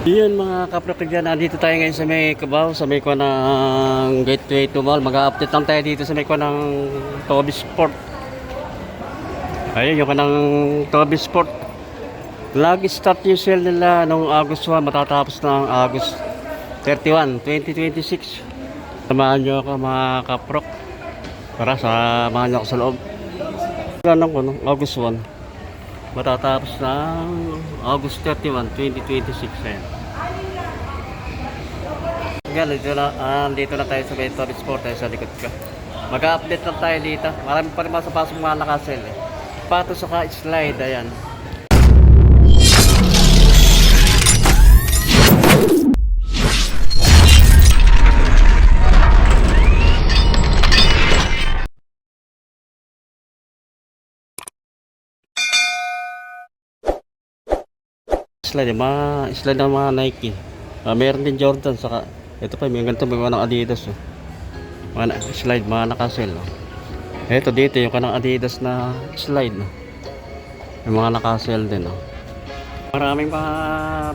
Yun mga kaprakadyan, nandito tayo ngayon sa may Cubao, sa may kuha ng Gateway to Mall. Mag-update lang tayo dito sa may kuha ng Toby Sport. Ayun, yung kuha ng Toby Sport. Nag-start yung sale nila noong August 1, matatapos na ang August 31, 2026. Samahan nyo ako mga kaprok para samahan nyo ako sa loob. Ganun ko, no? August 1. Matatapos ng August 31, 2026. Yan, dito na tayo sa may Toby Sport tayo sa likod ko. Mag-update lang tayo dito. Marami pa rin masapasok mga nakasel eh. Pato sa ka-slide, ayan. Slide ng mga Nike. Meron din Jordan saka ito pa may ganito may mga Adidas oh. Mga slide mga nakasel oh. Ito dito yung kanang Adidas na slide oh. Yung mga nakasel din oh. Maraming mga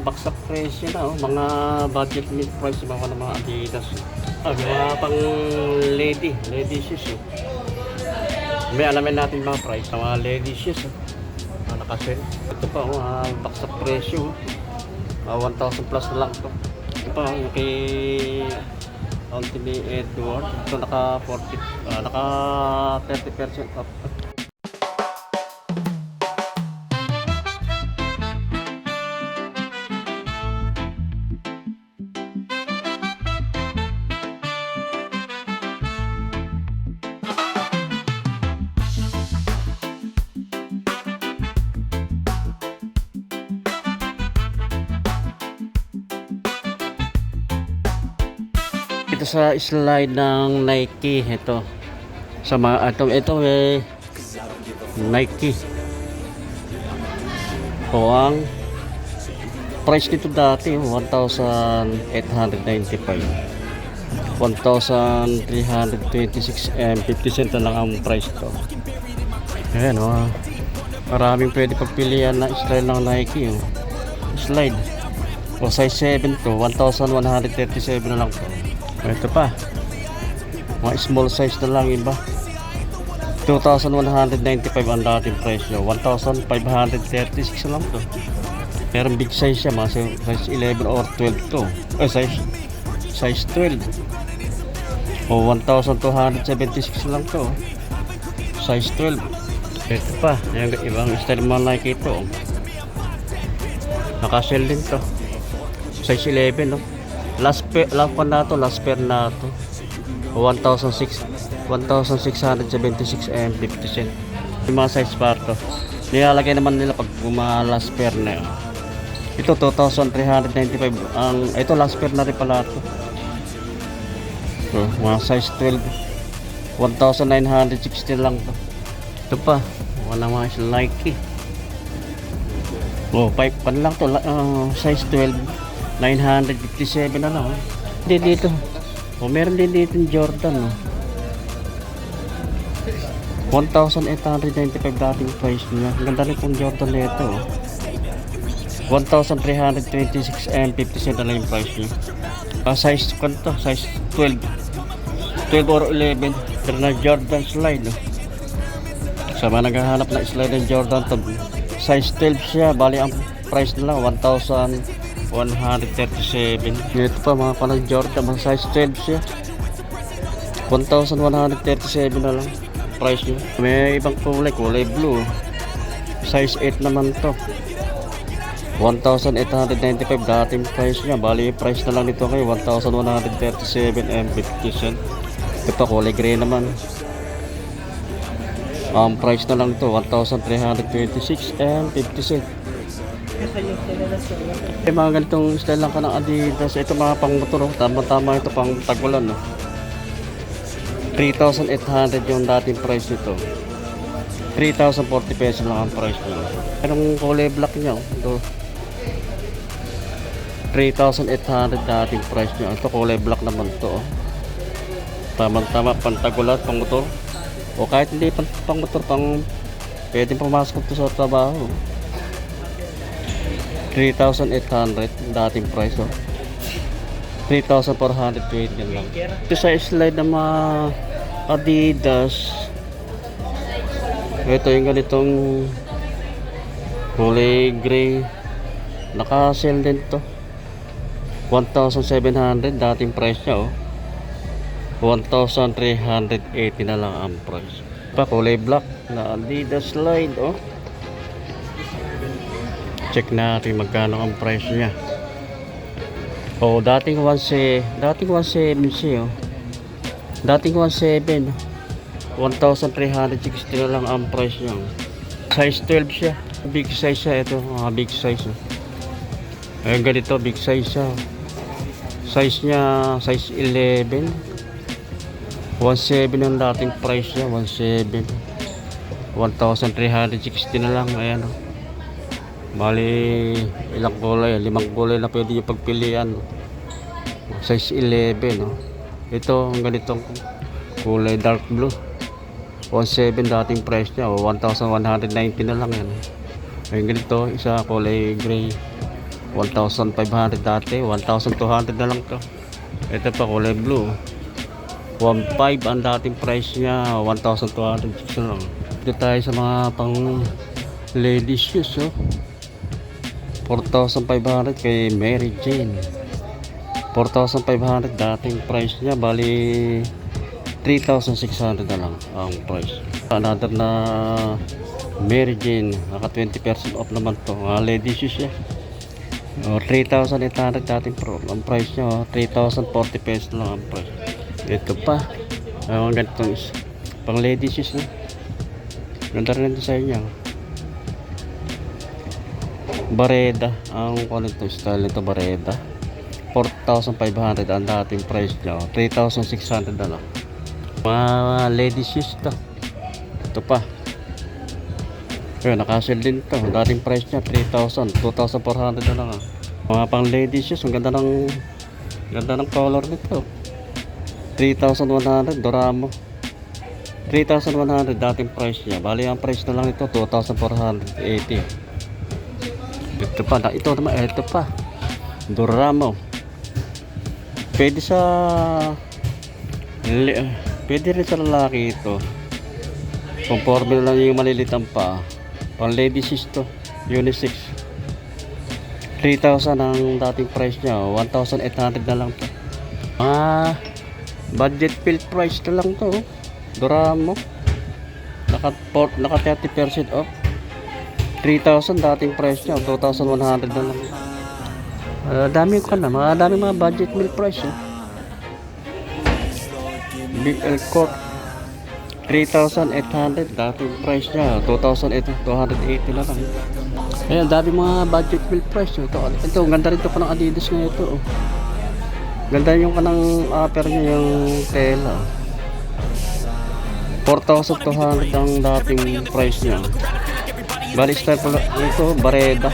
baksak presyo na oh, mga budget mid price mga Adidas oh. Yung mga pang lady shoes oh. May alamin natin mga price ng mga lady shoes oh. Nakasel. Ito pa baksak presyo 1,000 plus na lang to. Ito pa yung kay Anthony Edward. Ito naka 30% off. Ito sa slide ng Nike ito sa mga ito Nike o ang price nito dati 1,895 1,326 and 50 cent na lang ang price to. Ayan maraming pwede pagpilian na style ng Nike slide o size 7 to 1,137 na lang to. Ito pa mga small size na lang iba 2,195 ang dating presyo 1,536 na lang to. Pero big size siya mga size 11 or 12 to size 12 o 1,276 na lang to size 12. Ito pa yung ibang style mga Nike ito nakasell din to size 11 no. Last pair na to 1,676 and 50 cent. Yung mga size pa to nilalagay naman nila pag mga last pair na yun. Ito 2,395 ang ito last pair na rin pala to. So, mga size 12 1,960 lang to. Ito pa mga Nike 5 pan lang to size 12 957 na lang dito meron din dito Jordan 1,895 dating price niya. Ang ganda rin pong Jordan nito 1,326 and 50 cent na yung price niya. Size kanto size 12 or 11 pero na Jordan slide sa mga naghahanap na slide ng Jordan to size 12 siya bali ang price nila 1,137. Ito pa mga panang Jordan mga size 12 siya 1,137 na lang price niya. May ibang kulay blue size 8 naman to 1,895 dating price niya bali price na lang nito kayo 1,137 and 50 cent. Ito kulay gray naman ang price na lang to 1,326 and 50 cent. Mga ganitong style lang ka ng Adidas. Ito mga pang motor tama ito pang tagulan 3,800 yung dating price nito 3,040 pesos lang ang price nito. Anong kulay black niya 3,800 dating price niya. Ito kulay black naman to tama pang tagulan pang motor o kahit hindi pang motor pwedeng pumasok to sa trabaho. 3,800 dating price, oh. 3,420 lang. Ito sa slide ng mga Adidas. Ito yung ganitong kulay gray. Naka-sale din to. 1,700 dating price niya, oh. 1,380 na lang ang price. Pa kulay black na Adidas slide, oh. Check natin magkano ang price niya. Oh, dating 170, oh. Dating 17, 1,360 na lang ang price niya. Size 12 siya. Big size siya ito, big size. Oh. Ayun ganito, big size siya. Size niya, size 11. 1,700 ang dating price niya, 1,700. 1,360 na lang, ayan, oh. Bali ilang kulay, 5 kulay na pwede yung pagpilian. Size 11, no? Ito ang ganitong kulay dark blue, 1,700 dating price niya, 1,190 na lang yan. Ayun ganito, isa kulay gray, 1,500 dati, 1,200 na lang to. Ito pa kulay blue, 1,500 ang dating price niya, 1,200 na lang. Dito tayo sa mga pang ladies shoes, oh. 4,500 kay Mary Jane. 4,500 dating price niya, bali 3,600 na lang ang price. Another na Mary Jane, naka 20% off naman to. Ladies shoes siya. 3,800 dating ang price niya, 3,040 pesos lang ang price. Ito pa, ang ganitong pang ladies shoes, no? Ganda rin ito sa inyo. Bareda, ang nito style nito, Bareda. 4,500 ang dating price niya, 3,600 na lang. Mga ladies shoes to. Ito pa. Ayun, naka-sale din to. Dating price niya 3,000, 2,400 na lang. Mga pang ladies shoes, ang ganda ng color nito. 3,100 Doramo. 3,100 dating price niya. Bali ang price na lang ito 2,480. Ito pa, ito naman, ito pa. Doramo. Pwede rin sa lalaki ito. Conforme lang yung malilitang pa. Pang ladies is to, unisex. 3,000 ang dating price niya, 1,800 na lang to. Budget field price na lang to. Doramo. Naka 30% off. 3,000 dating price niya, 2,100 na lang. Dami ko na, dami mga budget meal price, eh. BL Court 3,800 dating price niya, 2,280 na lang. Ayan, dami mga budget meal price, eh. Ito, ganda rin ito pa ng Adidas na ito, oh. Ganda yung kanang upper niya, yung tela. 4,200 ang dating price niya. Bali style pala ito, Bareda.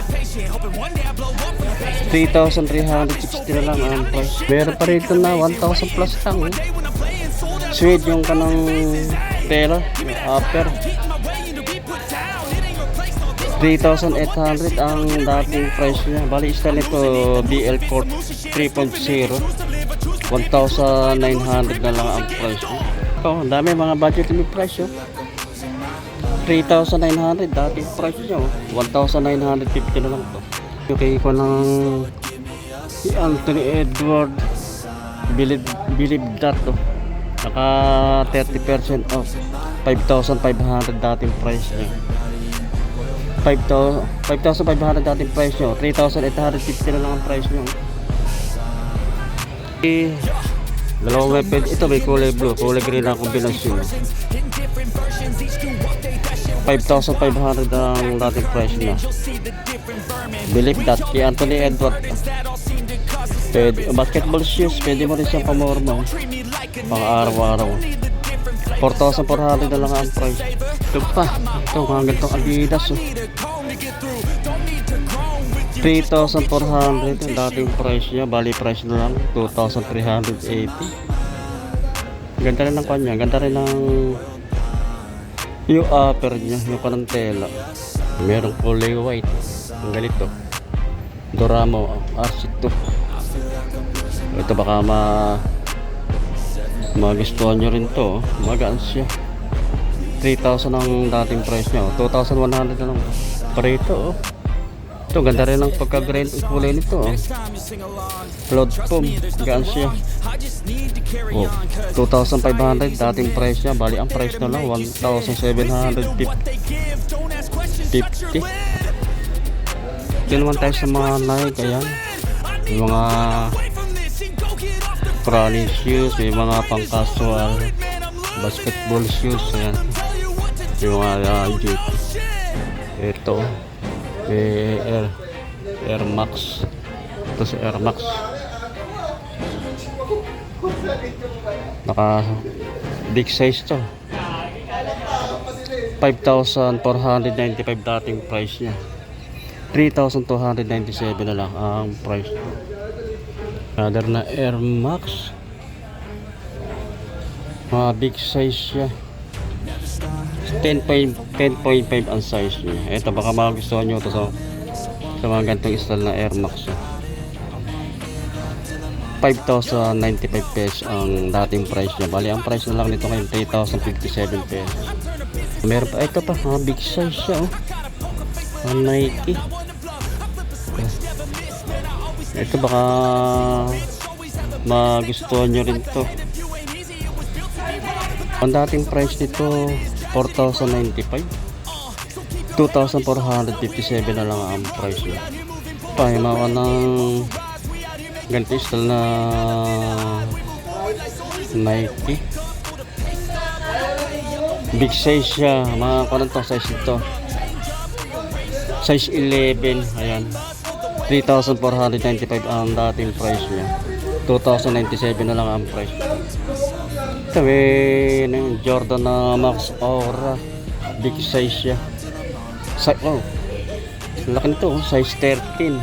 3,360 na lang ang price. Meron pa rito na 1,000 plus lang, eh. Suede yung kanang tela, upper. 3,800 ang dating price niya. Bali style ito, BL Court 3.0. 1,900 na lang ang price niya. Ito, dami mga budget limit price, oh. 3,900 dating price niya, 1,950 na lang to. Okay ko ng si Anthony Edward, believe that, oh. Naka 30% off, 5,500 dating price niya. 5,500 dating price niya, 3,850 na lang ang price niya. Dalawang weapon, ito may kulay blue, kulay green na kombinasyon. 5,500 ang dating price niya. Believe that, kay Anthony Edward. Pwede, basketball shoes, pwede mo rin siyang pamorma, pang araw-araw. 4,400 na lang ang price. Ito pa, ito mga ganitong Adidas, oh. 3,400 ang dating price niya, bali price na lang 2,380. Ganda rin ng kanya, ganda rin ng yung upper niya, yung kanang tela. Merong kulay white, ang ganito. Doramo RC2. Ito baka magustuhan nyo rin to. Magaan siya. 3,000 ang dating price niya. 2,100 na lang. Parito. Ito ganda rin ang pagka-grind ang kulay nito. Flood foam. Gaan siya. 2,500 dating price niya. Bali ang price na lang 1,750. Ito naman tayo sa mga Nike. Ayan. Yung mga running shoes. May mga pang casual basketball shoes. Ayan. Yung mga jeep. Ito may Air Max. Ito si Air Max. Naka big size to. 5,495 dating price niya. 3,297 na lang ang price. Another na Air Max. Mga big size siya. 10.5 ang size niya. Ito baka magustuhan nyo ito sa mga ganitong style na Air Max. 5,095 pesos ang dating price niya. Bali ang price na lang nito ngayon 3,057 pesos. Meron pa ito pa, mga big size siya ang Nike. Ito baka magustuhan nyo rin to. Ang dating price nito 4,095. 2,457 na lang ang price niya. Pahimawa ng ganito style na Nike. Big size siya. Mga kanong to size ito. Size 11. Ayan. 3,495 ang dating price niya. 2,097 na lang ang price. Ito may Jordan na Max Aura. Big size siya. Oh, laki nito. Size 13.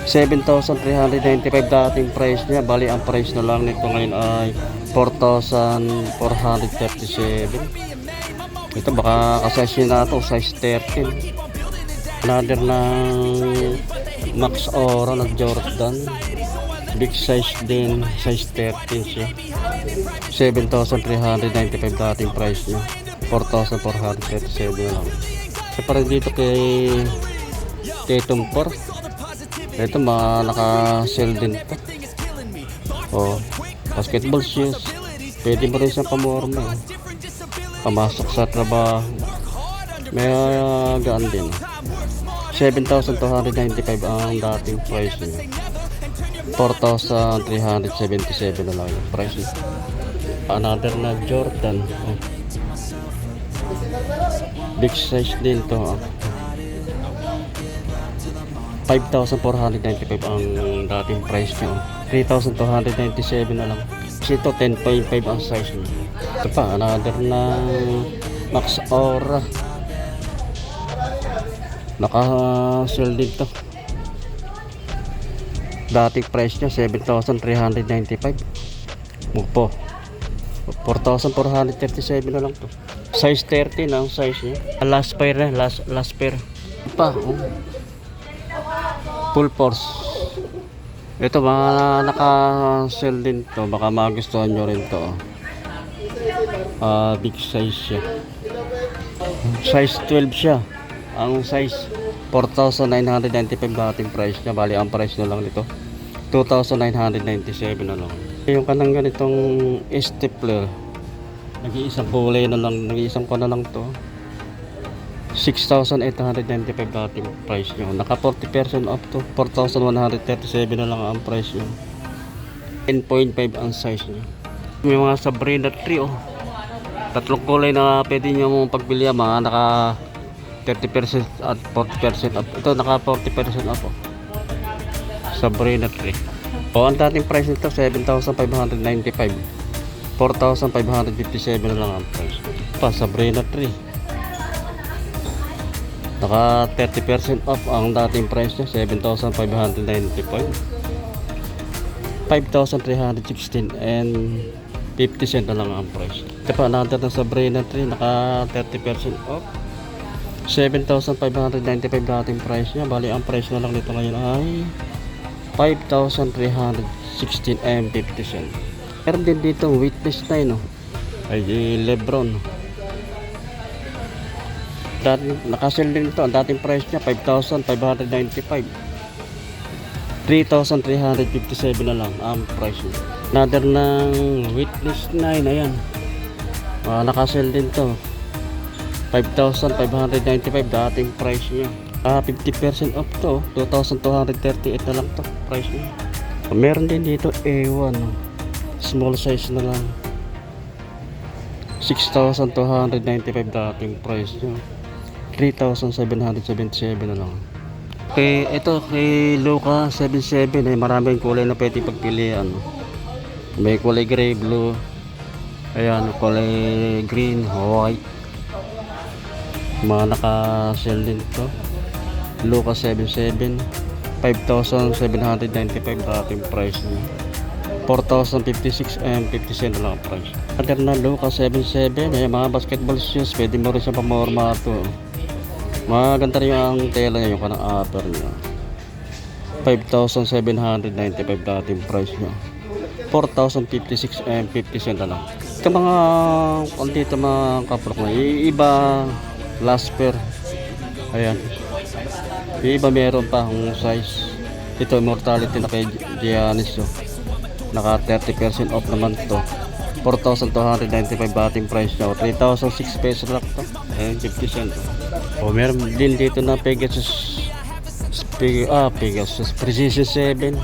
7,395 dating price niya. Bali ang price na lang nito ngayon ay 4,437. Ito baka kasasya na ito. Size 13. Another ng Max Aura na Jordan. Big size din. Size 13 siya. 7,395 dating price niya. 4,437 na lang. So para dito kay Tumpor. Ito naka-sell din ito. Oh, basketball shoes. Pwede mo rin siyang pamorma. Pamasok sa trabaho. May gaan din. 7,295 ang dating price niya. 4,377 na lang yung price niya. Another na Jordan. Oh. Big size din to. 5,495 ang dating price niya. 3,297 na lang. Ito 10.5 ang size niya. Ito pa, another na Max Aura. Naka-sell din to. Dating price niya 7,395. Mupo 4,437 na lang to. Size 13 ang size niya. Last pair na, last pair. Pa, oh. Full force. Ito mga naka-sell din to. Baka magustuhan nyo rin to. Big size siya. Size 12 siya. Ang size 4,995 dating price niya. Bali ang price na lang nito 2,997 na lang. Yung kanang ganitong stapler, nag-iisang kulay na lang, nag-iisang ko na lang to. 6,895 dating price niya. Naka 40% off to. 4,137 na lang ang price niya. 10.5 ang size niya. May mga Sabrina 3 oh. Tatlong kulay na pwede niyo mong pagbili, mga naka 30% at 40% off. Ito naka 40% off oh. Sabrina 3. O ang dating price nito 7,595. 4,557 na lang ang price. Pa Sabrina 3. Naka 30% off ang dating price niya, 7,595. 5,316 and 50 cent na lang ang price. Ito pa another na Sabrina 3, naka 30% off. 7,595 dating price niya. Bali ang price na lang nito ngayon ay 5,316 and 50 cent. Meron din dito Witness 9 no? Ay Lebron. Nakasell din ito. Ang dating price niya 5,595. 3,357 na lang ang price niya. Another ng Witness 9. Ayan. Nakasell din to. 5,595 dating price niya. 50% off to. 2,238 na lang to price niya. Meron din dito A1. Small size na lang. 6,295 dating price niya. 3,777 na lang. Okay, ito kay Luka 77 ay maraming kulay na pwede pagpilian. May kulay gray, blue, ayan, kulay green, white. Mga naka-sell din to. Luka 77, 5,795 dating price niya. 4,056 and 50 cent lang ang price. Other na Luka 77 ay mga basketball shoes, pwede mo rin siya pamormato. Maganda rin ang tela niya, yung kanang upper niya. 5,795 dating price niya. 4,056 and 50 cent na lang. Ito mga dito mga kaprok na iba last pair. Ayan. Iba meron pa ang size. Ito Immortality na kay Giannis. Naka 30% off naman to. 4,295 dating price niya. 3,006 pesos lang to. Ayan, 50 cent. Meron din dito na Pegasus Precision 7.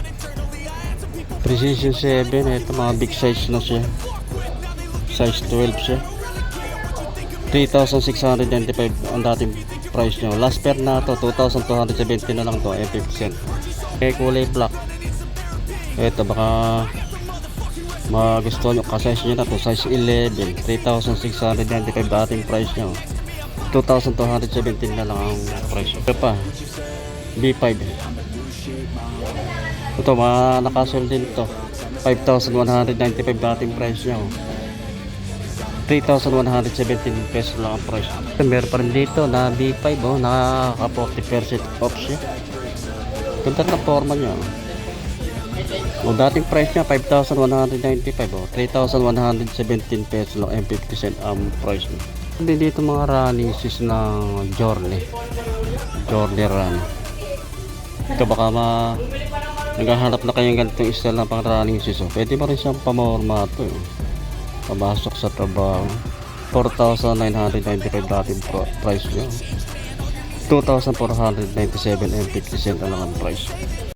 Precision 7. Ito mga big size na siya. Size 12 siya. 3,695 ang dating price niya. Last pair na to 2,270 na lang to. Ayan, 50 cent. Kulay black. Ito baka magustuhan nyo, ka-size nyo na to, size 11, 3,695 dating price nyo, 2,217 na lang ang price. Ito pa B5, ito mga nakasell din to, 5,195 dating price nyo, 3,117 pesos lang ang price. Meron pa rin dito na B5 naka 40% off siya. Ganda na forma nyo. Dating price niya 5,195 3,117 pesos lang and 50 cent ang price niya. Hindi dito mga running shoes ng Journey Run. Ito baka naghahanap na kayong ganitong style ng pang running shoes. Pwede mo rin siyang pamormato. Pamasok sa trabaho. 4,995 dating price niya. 2,497 and 50 cent lang ang price.